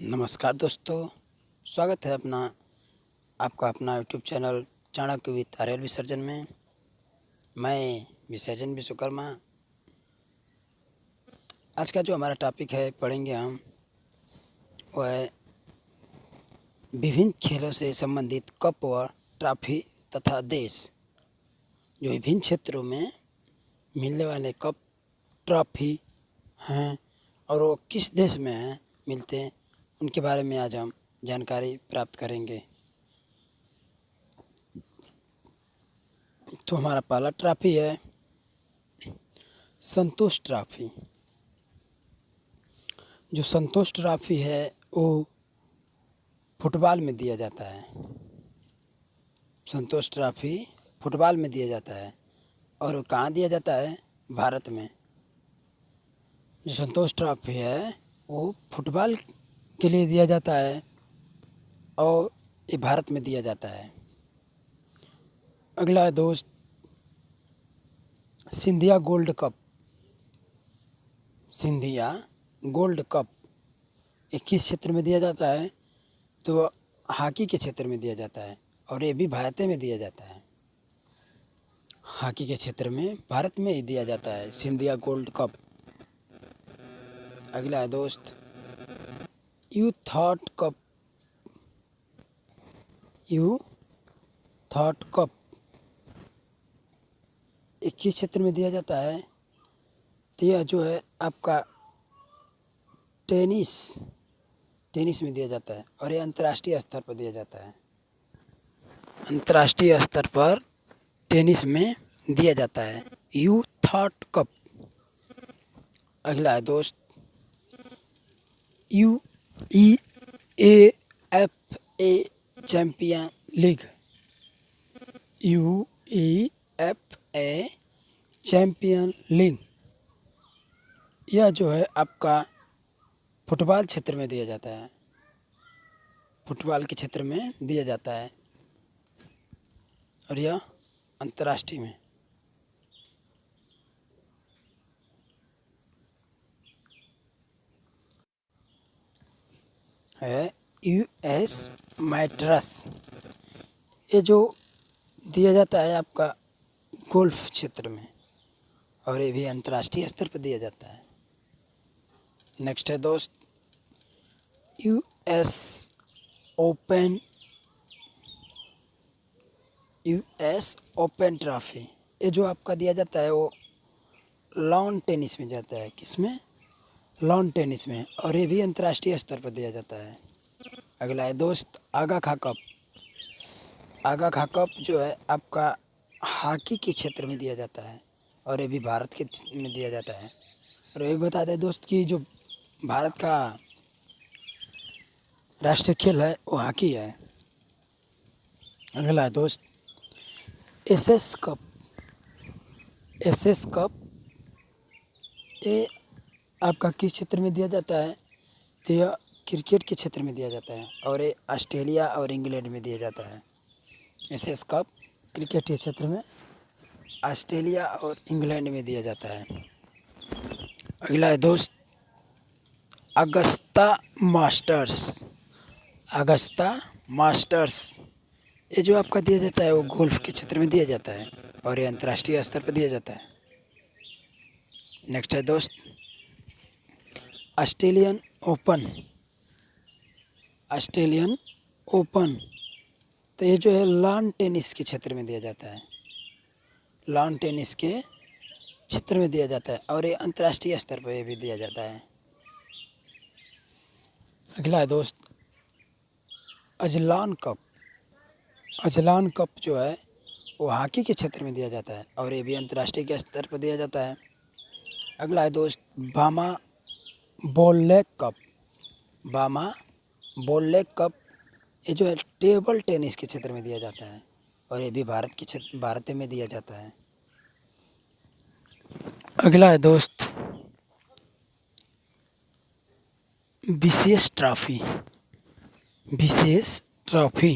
नमस्कार दोस्तों, स्वागत है आपका अपना यूट्यूब चैनल चाणक्य विद आर्यल विसर्जन में। मैं विसर्जन विश्वकर्मा। आज का जो हमारा टॉपिक है पढ़ेंगे हम, वो है विभिन्न खेलों से संबंधित कप व ट्रॉफी तथा देश। जो विभिन्न क्षेत्रों में मिलने वाले कप ट्रॉफी हैं और वो किस देश में हैं मिलते हैं, उनके बारे में आज हम जानकारी प्राप्त करेंगे। तो हमारा पहला ट्रॉफी है संतोष ट्रॉफी। जो संतोष ट्रॉफी है वो फुटबॉल में दिया जाता है। संतोष ट्रॉफी फुटबॉल में दिया जाता है और वो कहाँ दिया जाता है? भारत में। जो संतोष ट्रॉफी है वो फुटबॉल के लिए दिया जाता है और ये भारत में दिया जाता है। अगला है दोस्त Scindia gold cup. Scindia gold cup ये किस क्षेत्र में दिया जाता है? तो हॉकी के क्षेत्र में दिया जाता है और ये भी भारत में दिया जाता है। हॉकी के क्षेत्र में भारत में ही दिया जाता है सिंधिया गोल्ड कप। अगला है दोस्त यूथ कप। यूथ कप ये किस क्षेत्र में दिया जाता है? तो यह जो है आपका टेनिस में दिया जाता है और ये अंतर्राष्ट्रीय स्तर पर दिया जाता है। अंतर्राष्ट्रीय स्तर पर टेनिस में दिया जाता है यूथ कप। अगला है दोस्त UEFA champion league. UEFA champion league यह जो है आपका फुटबॉल क्षेत्र में दिया जाता है। फुटबॉल के क्षेत्र में दिया जाता है और यह अंतर्राष्ट्रीय में। है US मैट्रस। ये जो दिया जाता है आपका गोल्फ क्षेत्र में और ये भी अंतर्राष्ट्रीय स्तर पर दिया जाता है। नेक्स्ट है दोस्त US ओपन ट्रॉफी। ये जो आपका दिया जाता है वो लॉन टेनिस में जाता है। किसमें? लॉन टेनिस में, और ये भी अंतर्राष्ट्रीय स्तर पर दिया जाता है। अगला है दोस्त आगा खा कप। आगा खा कप जो है आपका हॉकी के क्षेत्र में दिया जाता है और ये भी भारत के में दिया जाता है। और ये बता दें दोस्त कि जो भारत का राष्ट्रीय खेल है वो हॉकी है। अगला है दोस्त एसएस कप। एसएस कप ये आपका किस क्षेत्र में दिया जाता है? तो यह क्रिकेट के क्षेत्र में दिया जाता है और ये ऑस्ट्रेलिया और इंग्लैंड में दिया जाता है। एसएस कप क्रिकेट के क्षेत्र में ऑस्ट्रेलिया और इंग्लैंड में दिया जाता है। अगला है दोस्त अगस्ता मास्टर्स। अगस्ता मास्टर्स ये जो आपका दिया जाता है वो गोल्फ के क्षेत्र में दिया जाता है और ये अंतर्राष्ट्रीय स्तर पर दिया जाता है। नेक्स्ट है दोस्त ऑस्ट्रेलियन ओपन। ऑस्ट्रेलियन ओपन तो ये जो है लॉन टेनिस के क्षेत्र में दिया जाता है। लॉन टेनिस के क्षेत्र में दिया जाता है और ये अंतर्राष्ट्रीय स्तर पर ये भी दिया जाता है। अगला है दोस्त अजलान कप। अजलान कप जो है वो हॉकी के क्षेत्र में दिया जाता है और ये भी अंतर्राष्ट्रीय के स्तर पर दिया जाता है। अगला है दोस्त बामा बॉल कप। बामा बॉल कप ये जो है टेबल टेनिस के क्षेत्र में दिया जाता है और ये भी भारत में दिया जाता है। अगला है दोस्त विशेष ट्रॉफी। विशेष ट्रॉफी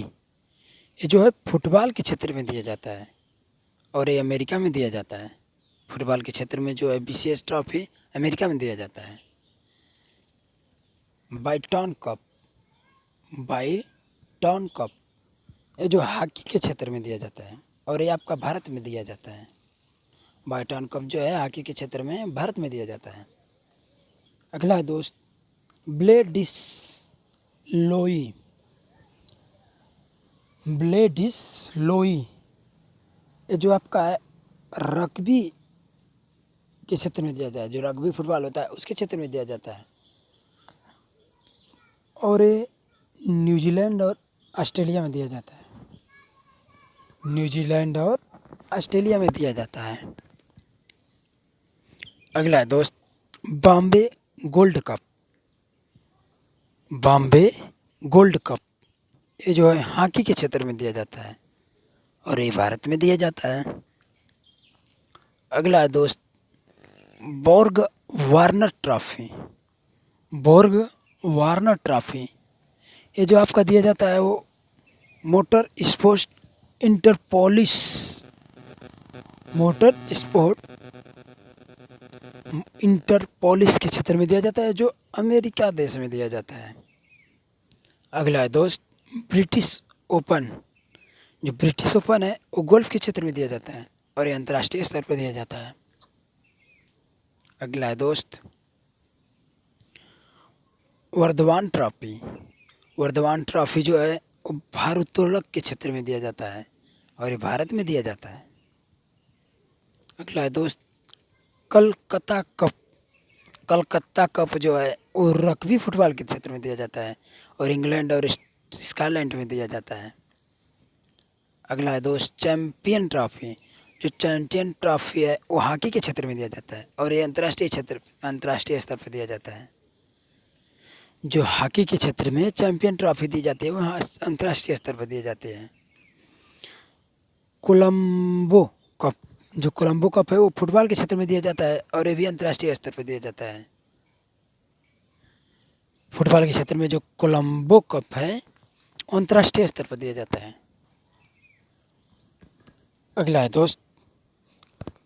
ये जो है फुटबॉल के क्षेत्र में दिया जाता है और ये अमेरिका में दिया जाता है। फुटबॉल के क्षेत्र में जो है विशेष ट्रॉफी अमेरिका में दिया जाता है। बाइटन कप। बायटन कप, ये जो हॉकी के क्षेत्र में दिया जाता है और ये आपका भारत में दिया जाता है। बायटन कप जो है हॉकी के क्षेत्र में भारत में दिया जाता है। अगला है दोस्त ब्लेडिस्लोई। ब्लेडिस्लोई ये जो आपका है रग्बी के क्षेत्र में दिया जाता है, जो रग्बी फुटबॉल होता है उसके क्षेत्र में दिया जाता है। और ये न्यूजीलैंड और ऑस्ट्रेलिया में दिया जाता है। न्यूजीलैंड और ऑस्ट्रेलिया में दिया जाता है। अगला है दोस्त Bombay gold cup. Bombay gold cup ये जो है हॉकी के क्षेत्र में दिया जाता है और ये भारत में दिया जाता है। अगला है दोस्त बोर्ग वार्नर ट्रॉफी। बोर्ग वार्नर ट्रॉफी ये जो आपका दिया जाता है वो मोटर स्पोर्ट इंटरपोलिस के क्षेत्र में दिया जाता है, जो अमेरिका देश में दिया जाता है। अगला है दोस्त ब्रिटिश ओपन। जो ब्रिटिश ओपन है वो गोल्फ के क्षेत्र में दिया जाता है और ये अंतर्राष्ट्रीय स्तर पर दिया जाता है। अगला है दोस्त वर्धमान ट्रॉफी। वर्धमान ट्रॉफी जो है वो भारोत्तोलक के क्षेत्र में दिया जाता है और ये भारत में दिया जाता है। अगला है दोस्त कलकत्ता कप। कलकत्ता कप जो है वो रग्बी फुटबॉल के क्षेत्र में दिया जाता है और इंग्लैंड और स्कॉटलैंड में दिया जाता है। अगला है दोस्त चैंपियन ट्रॉफी। जो चैंपियन ट्रॉफी है वो हॉकी के क्षेत्र में दिया जाता है और ये अंतर्राष्ट्रीय स्तर पर दिया जाता है। जो हॉकी के क्षेत्र में चैंपियन ट्रॉफी दी जाती है वो अंतर्राष्ट्रीय स्तर पर दिए जाते हैं। कोलंबो कप। जो कोलंबो कप है वो फुटबॉल के क्षेत्र में दिया जाता है और ये भी अंतर्राष्ट्रीय स्तर पर दिया जाता है। फुटबॉल के क्षेत्र में जो कोलंबो कप है अंतर्राष्ट्रीय स्तर पर दिया जाता है। अगला है दोस्त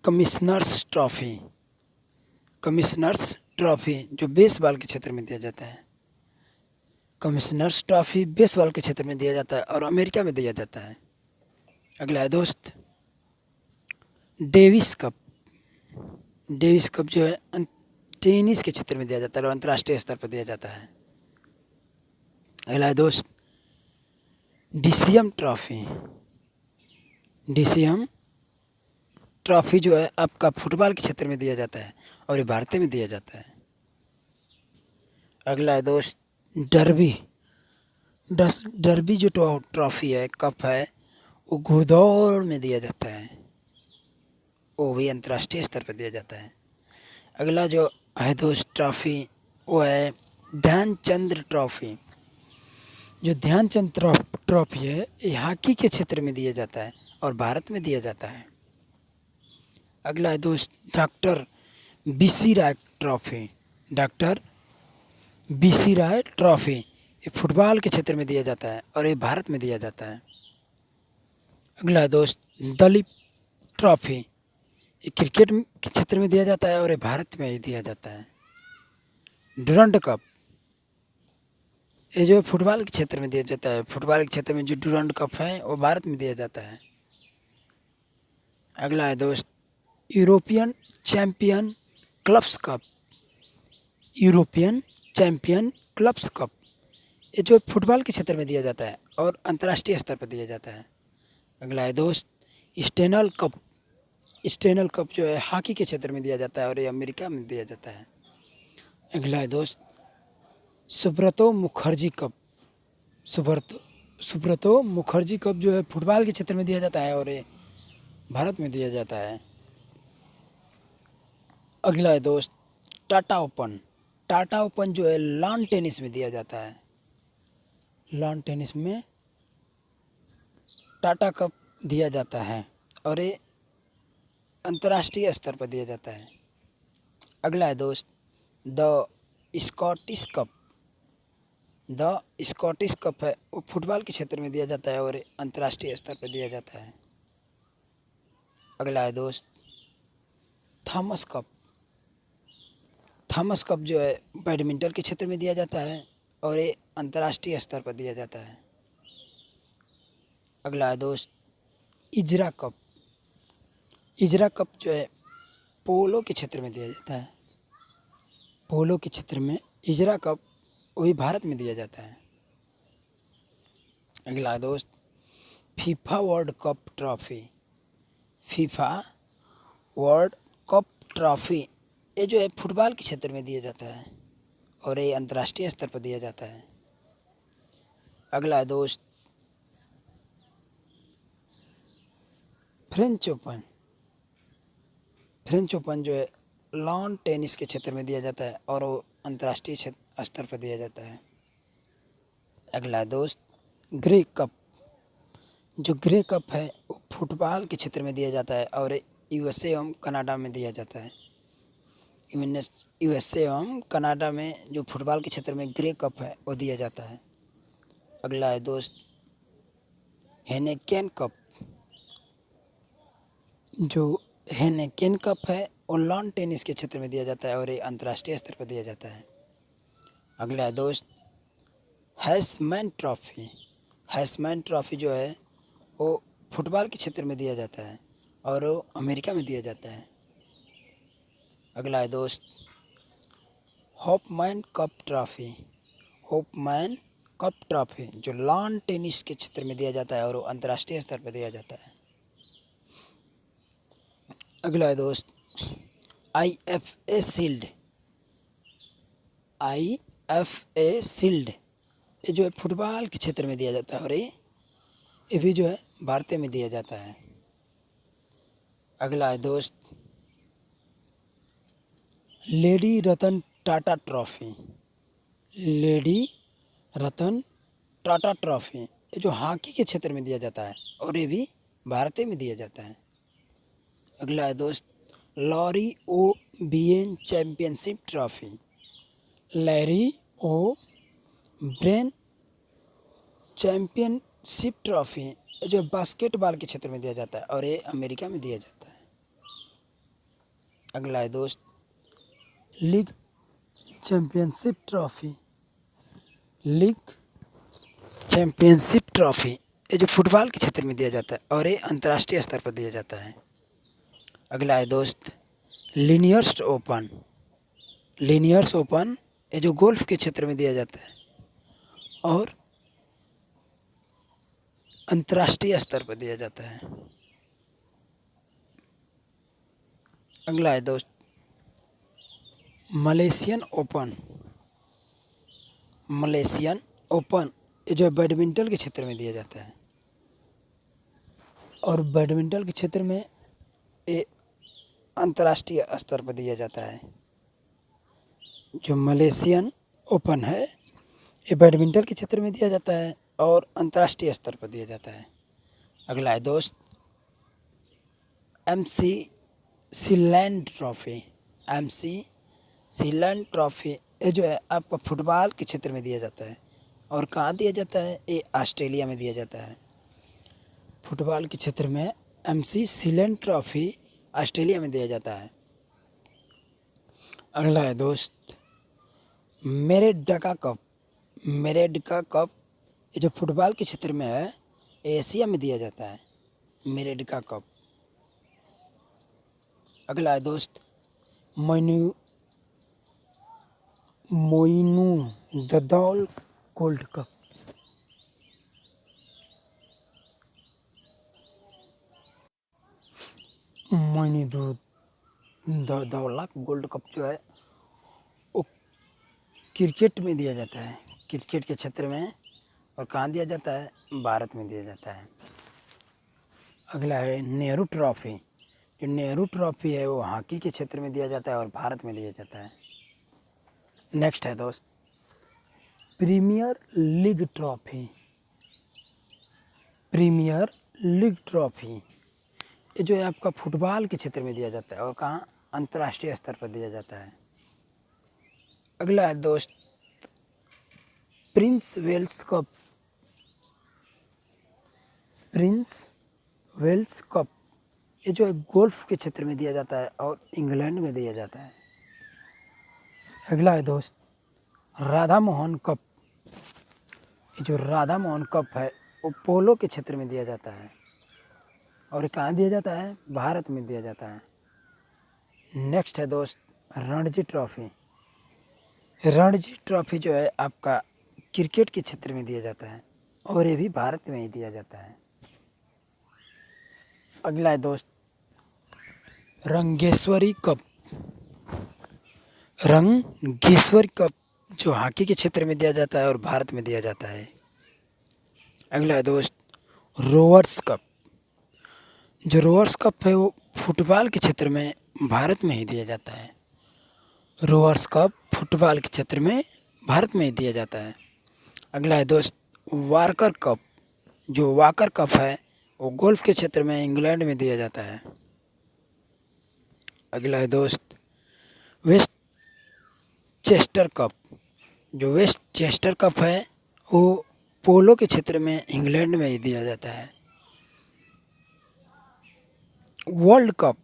कमिश्नर्स ट्रॉफी। कमिश्नर्स ट्रॉफी जो बेसबॉल के क्षेत्र में दिया जाता है। कमिश्नर्स ट्रॉफी बेसबॉल के क्षेत्र में दिया जाता है और अमेरिका में दिया जाता है। अगला है दोस्त डेविस कप। डेविस कप जो है टेनिस के क्षेत्र में दिया जाता है और अंतर्राष्ट्रीय स्तर पर दिया जाता है। अगला है दोस्त डीसीएम ट्रॉफी। डीसीएम ट्रॉफी जो है आपका फुटबॉल के क्षेत्र में दिया जाता है और ये भारत में दिया जाता है। अगला है दोस्त डर्बी। डर्बी जो ट्रॉफी है कप है वो घुड़दौड़ में दिया जाता है, वो भी अंतर्राष्ट्रीय स्तर पर दिया जाता है। अगला जो है दोस्त ट्रॉफी वो है ध्यानचंद ट्रॉफी। जो ध्यानचंद ट्रॉफी है ये हॉकी के क्षेत्र में दिया जाता है और भारत में दिया जाता है। अगला है दोस्त डॉक्टर बीसी राय ट्रॉफी। डॉक्टर बीसी राय ट्रॉफी ये फुटबॉल के क्षेत्र में दिया जाता है और ये भारत में दिया जाता है। अगला है दोस्त दलीप ट्रॉफी, ये क्रिकेट के क्षेत्र में दिया जाता है और ये भारत में ही दिया जाता है। डुरंड कप ये जो फुटबॉल के क्षेत्र में दिया जाता है, फुटबॉल के क्षेत्र में जो डुरंड कप है वो भारत में दिया जाता है। अगला है दोस्त European champion clubs cup. European champion clubs cup ये जो फुटबॉल के क्षेत्र में दिया जाता है और अंतर्राष्ट्रीय स्तर पर दिया जाता है। अगला है दोस्त स्टेनल कप। स्टेनल कप जो है हॉकी के क्षेत्र में दिया जाता है और ये अमेरिका में दिया जाता है। अगला है दोस्त सुब्रतो मुखर्जी कप। सुब्रतो मुखर्जी कप जो है फुटबॉल के क्षेत्र में दिया जाता है और ये भारत में दिया जाता है। अगला है दोस्त टाटा ओपन। टाटा ओपन जो है लॉन टेनिस में दिया जाता है। लॉन टेनिस में टाटा कप दिया जाता है और ये अंतर्राष्ट्रीय स्तर पर दिया जाता है। अगला है दोस्त the Scottish cup. The Scottish cup है वो फुटबॉल के क्षेत्र में दिया जाता है और अंतर्राष्ट्रीय स्तर पर दिया जाता है। अगला है दोस्त थॉमस कप। थॉमस कप जो है बैडमिंटन के क्षेत्र में दिया जाता है और ये अंतर्राष्ट्रीय स्तर पर दिया जाता है। अगला है दोस्त इजरा कप। इजरा कप जो है पोलो के क्षेत्र में दिया जाता है। पोलो के क्षेत्र में इजरा कप वही भारत में दिया जाता है। अगला है दोस्त FIFA world cup trophy. FIFA world cup trophy ये जो है फुटबॉल के क्षेत्र में दिया जाता है और ये अंतर्राष्ट्रीय स्तर पर दिया जाता है। अगला है दोस्त फ्रेंच ओपन। फ्रेंच ओपन जो है लॉन टेनिस के क्षेत्र में दिया जाता है और वो अंतर्राष्ट्रीय स्तर पर दिया जाता है। अगला है दोस्त ग्रे कप। जो ग्रे कप है वो फुटबॉल के क्षेत्र में दिया जाता है और यूएसए एवं कनाडा में दिया जाता है। यूएसए एवं कनाडा में जो फुटबॉल के क्षेत्र में ग्रे कप है वो दिया जाता है। अगला है दोस्त हेनेकेन कप। जो हेनेकेन कप है वो लॉन टेनिस के क्षेत्र में दिया जाता है और ये अंतर्राष्ट्रीय स्तर पर दिया जाता है। अगला है दोस्त हेसमैन ट्रॉफी। हेसमैन ट्रॉफी जो है वो फुटबॉल के क्षेत्र में दिया जाता है और वो अमेरिका में दिया जाता है। अगला है दोस्त Hopman cup trophy. Hopman cup trophy जो लॉन टेनिस के क्षेत्र में दिया जाता है और वो अंतर्राष्ट्रीय स्तर पर दिया जाता है। अगला है दोस्त IFA शील्ड। IFA शील्ड ये जो है फुटबॉल के क्षेत्र में दिया जाता है और ये भी जो है भारत में दिया जाता है। अगला है दोस्त lady Ratan Tata trophy. Lady Ratan Tata trophy ये जो हॉकी के क्षेत्र में दिया जाता है और ये भी भारत में दिया जाता है। अगला है दोस्त लॉरी ओ बियन चैम्पियनशिप ट्रॉफी। लैरी ओ ब्रेन चैम्पियनशिप ट्रॉफी जो बास्केटबॉल के क्षेत्र में दिया जाता है और ये अमेरिका में दिया जाता है। अगला है दोस्त league championship trophy. League championship trophy ये जो फुटबॉल के क्षेत्र में दिया जाता है और ये अंतर्राष्ट्रीय स्तर पर दिया जाता है। अगला है दोस्त लिनियर्स ओपन। लिनियर्स ओपन ये जो गोल्फ के क्षेत्र में दिया जाता है और अंतर्राष्ट्रीय स्तर पर दिया जाता है। अगला है दोस्त मलेशियन ओपन। मलेशियन ओपन ये जो बैडमिंटन के क्षेत्र में दिया जाता है और बैडमिंटन के क्षेत्र में ये अंतर्राष्ट्रीय स्तर पर दिया जाता है। जो मलेशियन ओपन है ये बैडमिंटन के क्षेत्र में दिया जाता है और अंतर्राष्ट्रीय स्तर पर दिया जाता है। अगला है दोस्त MC Sealand trophy. MC Sealand trophy ये जो है आपका फुटबॉल के क्षेत्र में दिया जाता है और कहाँ दिया जाता है ये ऑस्ट्रेलिया में दिया जाता है। फुटबॉल के क्षेत्र में MC सीलैंड ट्रॉफी ऑस्ट्रेलिया में दिया जाता है। अगला है दोस्त मेरेडका कप। मेरेडका कप ये जो फुटबॉल के क्षेत्र में है एशिया में दिया जाता है। मेरेडका कप। अगला है दोस्त मोइनुद्दौल गोल्ड कप। मोइनुद्दौला गोल्ड कप जो है वो क्रिकेट में दिया जाता है। क्रिकेट के क्षेत्र में और कहाँ दिया जाता है भारत में दिया जाता है। अगला है नेहरू ट्रॉफी। जो नेहरू ट्रॉफी है वो हॉकी के क्षेत्र में दिया जाता है और भारत में दिया जाता है। नेक्स्ट है दोस्त Premier League Trophy. Premier League Trophy ये जो है आपका फुटबॉल के क्षेत्र में दिया जाता है और कहाँ अंतर्राष्ट्रीय स्तर पर दिया जाता है। अगला है दोस्त Prince Wales Cup. Prince Wales Cup ये जो है गोल्फ के क्षेत्र में दिया जाता है और इंग्लैंड में दिया जाता है। अगला है दोस्त राधा मोहन कप। ये जो राधा मोहन कप है वो पोलो के क्षेत्र में दिया जाता है और ये कहाँ दिया जाता है? भारत में दिया जाता है। नेक्स्ट है दोस्त रणजी ट्रॉफी। रणजी ट्रॉफी जो है आपका क्रिकेट के क्षेत्र में दिया जाता है और ये भी भारत में ही दिया जाता है। अगला है दोस्त रंगेश्वरी कप। रंगेश्वरी कप जो हॉकी के क्षेत्र में दिया जाता है और भारत में दिया जाता है। अगला है दोस्त रोवर्स कप। जो रोवर्स कप है वो फुटबॉल के क्षेत्र में भारत में ही दिया जाता है। रोवर्स कप फुटबॉल के क्षेत्र में भारत में ही दिया जाता है। अगला है दोस्त वाकर कप। जो वाकर कप है वो गोल्फ के क्षेत्र में इंग्लैंड में दिया जाता है। अगला है दोस्त वेस्ट चेस्टर कप। जो वेस्ट चेस्टर कप है वो पोलो के क्षेत्र में इंग्लैंड में ही दिया जाता है। World cup.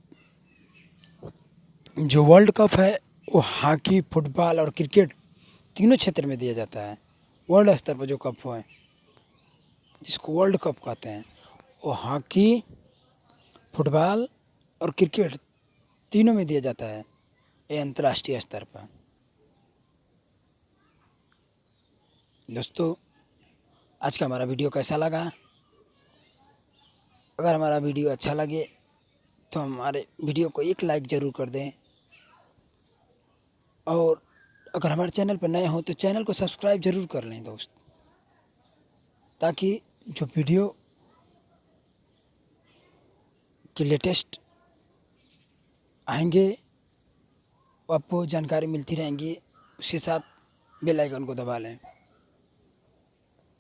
जो वर्ल्ड कप है वो हॉकी फुटबॉल और क्रिकेट तीनों क्षेत्र में दिया जाता है। वर्ल्ड स्तर पर जो कप है जिसको वर्ल्ड कप कहते हैं वो हॉकी फुटबॉल और क्रिकेट तीनों में दिया जाता है ये अंतर्राष्ट्रीय स्तर पर। दोस्तों आज का हमारा वीडियो कैसा लगा? अगर हमारा वीडियो अच्छा लगे तो हमारे वीडियो को एक लाइक ज़रूर कर दें और अगर हमारे चैनल पर नए हो तो चैनल को सब्सक्राइब ज़रूर कर लें दोस्त, ताकि जो वीडियो के लेटेस्ट आएंगे वो आपको जानकारी मिलती रहेंगी। उसके साथ बेल आइकन को दबा लें।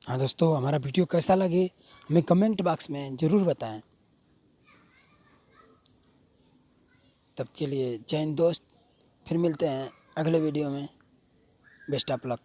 हाँ दोस्तों हमारा वीडियो कैसा लगे हमें कमेंट बॉक्स में ज़रूर बताएं। तब के लिए जय हिंद दोस्त, फिर मिलते हैं अगले वीडियो में। Best of luck.